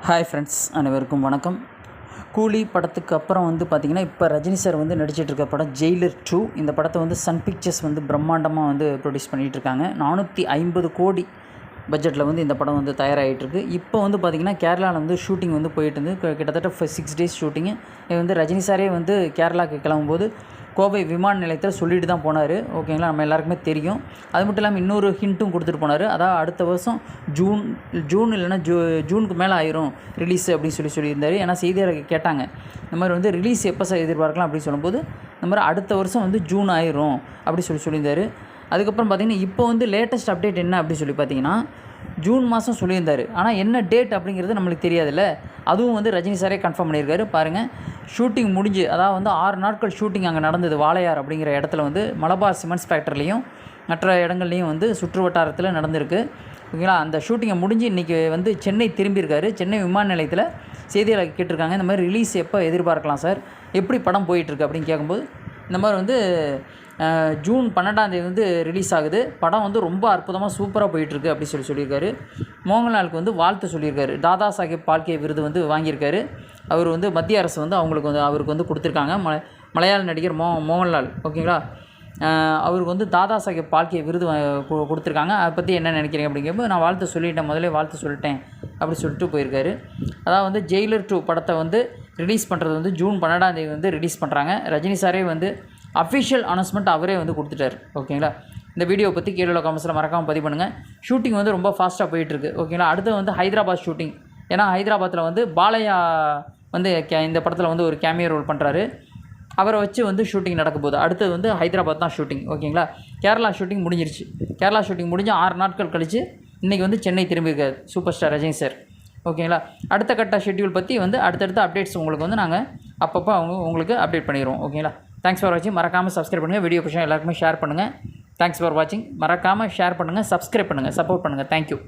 Hi friends, அனைவருக்கும் வணக்கம். கூலி படத்துக்கு அப்புறம் வந்து பார்த்திங்கன்னா, இப்போ ரஜினி சார் வந்து நடிச்சிட்ருக்க படம் ஜெயிலர் 2. இந்த படத்தை வந்து சன் பிக்சர்ஸ் வந்து பிரம்மாண்டமாக வந்து ப்ரொடியூஸ் பண்ணிகிட்ருக்காங்க. 450 கோடி பட்ஜெட்டில் வந்து இந்த படம் வந்து தயாராகிட்டுருக்கு. இப்போ வந்து பார்த்திங்கன்னா கேரளாவில் வந்து ஷூட்டிங் வந்து போயிட்டு இருந்து கிட்டத்தட்ட 6 டேஸ் ஷூட்டிங்கு. இது வந்து ரஜினி சாரே வந்து கேரளாவுக்கு கிளம்பும்போது கோவை விமான நிலையத்தில் சொல்லிட்டு தான் போனார். ஓகேங்களா, நம்ம எல்லாருக்குமே தெரியும். அது மட்டும் இல்லாமல் இன்னொரு ஹிண்ட்டும் கொடுத்துட்டு போனார். அதாவது அடுத்த வருஷம் ஜூன் இல்லைன்னா ஜூனுக்கு மேலே ஆயிரும் ரிலீஸ் அப்படின்னு சொல்லியிருந்தார். ஏன்னா செய்தியாளர்கள் கேட்டாங்க, இந்த மாதிரி வந்து ரிலீஸ் எப்போ சார் எதிர்பார்க்கலாம் அப்படின்னு சொல்லும்போது, இந்த மாதிரி அடுத்த வருஷம் வந்து ஜூன் ஆயிரும் அப்படி சொல்லியிருந்தார். அதுக்கப்புறம் பார்த்திங்கன்னா இப்போ வந்து லேட்டஸ்ட் அப்டேட் என்ன அப்படின்னு சொல்லி பார்த்தீங்கன்னா, ஜூன் மாதம் சொல்லியிருந்தார். ஆனால் என்ன டேட் அப்படிங்கிறது நம்மளுக்கு தெரியாதுல்ல. அதுவும் வந்து ரஜினி சாரே கன்ஃபார்ம் பண்ணியிருக்காரு. பாருங்கள், ஷூட்டிங் முடிஞ்சு அதாவது வந்து 6 நாட்கள் ஷூட்டிங் அங்கே நடந்தது. வாளையார் அப்படிங்கிற இடத்துல வந்து மலபார் சிமெண்ட்ஸ் ஃபேக்டரிலையும் மற்ற இடங்கள்லையும் வந்து சுற்று வட்டாரத்தில் நடந்திருக்கு. ஓகேங்களா, அந்த ஷூட்டிங்கை முடிஞ்சு இன்றைக்கி வந்து சென்னை திரும்பியிருக்காரு. சென்னை விமான நிலையத்தில் செய்தியாளர்கள் கேட்டிருக்காங்க, இந்த மாதிரி ரிலீஸ் எப்போ எதிர்பார்க்கலாம் சார், எப்படி படம் போயிட்டுருக்கு அப்படின்னு கேட்கும்போது, இந்த மாதிரி வந்து ஜூன் 12 வந்து ரிலீஸ் ஆகுது. படம் வந்து ரொம்ப அற்புதமாக சூப்பராக போயிட்டுருக்கு அப்படி சொல்லியிருக்காரு. மோகன்லாலுக்கு வந்து வாழ்த்து சொல்லியிருக்காரு. தாதா சாஹேப் பால்கே விருது வந்து வாங்கியிருக்காரு. அவர் வந்து மத்திய அரசு வந்து அவருக்கு வந்து கொடுத்துருக்காங்க. மலையாள நடிகர் மோகன்லால். ஓகேங்களா, அவருக்கு வந்து தாதா சாஹேப் பால்கே விருது கொடுத்துருக்காங்க. அதை பற்றி என்ன நினைக்கிறீங்க அப்படிங்கும்போது, நான் வாழ்த்து சொல்லிட்டேன், முதலே வாழ்த்து சொல்லிட்டேன் அப்படி சொல்லிட்டு போயிருக்காரு. அதாவது வந்து ஜெயிலர் 2 படத்தை வந்து ரிலீஸ் பண்ணுறது வந்து ஜூன் 12 வந்து ரிலீஸ் பண்ணுறாங்க. ரஜினி சாரே வந்து அஃபிஷியல் அனௌன்ஸ்மெண்ட் அவரே வந்து கொடுத்துட்டார். ஓகேங்களா, இந்த வீடியோ பற்றி கீழே கமெண்ட்ஸில் மறக்காமல் பதிவு பண்ணுங்கள். ஷூட்டிங் வந்து ரொம்ப ஃபாஸ்ட்டாக போயிட்டுருக்கு. ஓகேங்களா, அடுத்து வந்து ஹைதராபாத் ஷூட்டிங். ஏன்னா ஹைதராபாத்தில் வந்து பாலையா வந்து இந்த படத்தில் வந்து ஒரு கேமியோ ரோல் பண்ணுறாரு. அவரை வச்சு வந்து ஷூட்டிங் நடக்க போகுது. அடுத்தது வந்து ஹைதராபாத் தான் ஷூட்டிங். ஓகேங்களா, கேரளா ஷூட்டிங் முடிஞ்சிருச்சு. கேரளா ஷூட்டிங் முடிஞ்சு 6 நாட்கள் கழித்து இன்றைக்கி வந்து சென்னை திரும்பியிருக்காரு சூப்பர் ஸ்டார் ரஜினி சார். ஓகேங்களா, அடுத்த கட்ட ஷெட்யூல் பற்றி வந்து அடுத்தடுத்த அப்டேட்ஸ் உங்களுக்கு வந்து நாங்கள் அப்பப்போ உங்களுக்கு அப்டேட் பண்ணிடுவோம். ஓகேங்களா, தேங்க்ஸ் ஃபார் வாட்சிங். மறக்காமல் சப்ஸ்கிரைப் பண்ணுங்கள். வீடியோ பிடிச்சா எல்லாருக்குமே ஷேர் பண்ணுங்கள். தேங்க்ஸ் ஃபார் வாட்சிங். மறக்காமல் ஷேர் பண்ணுங்கள், சப்ஸ்கிரைப் பண்ணுங்கள், சப்போர்ட் பண்ணுங்கள். தேங்க்யூ.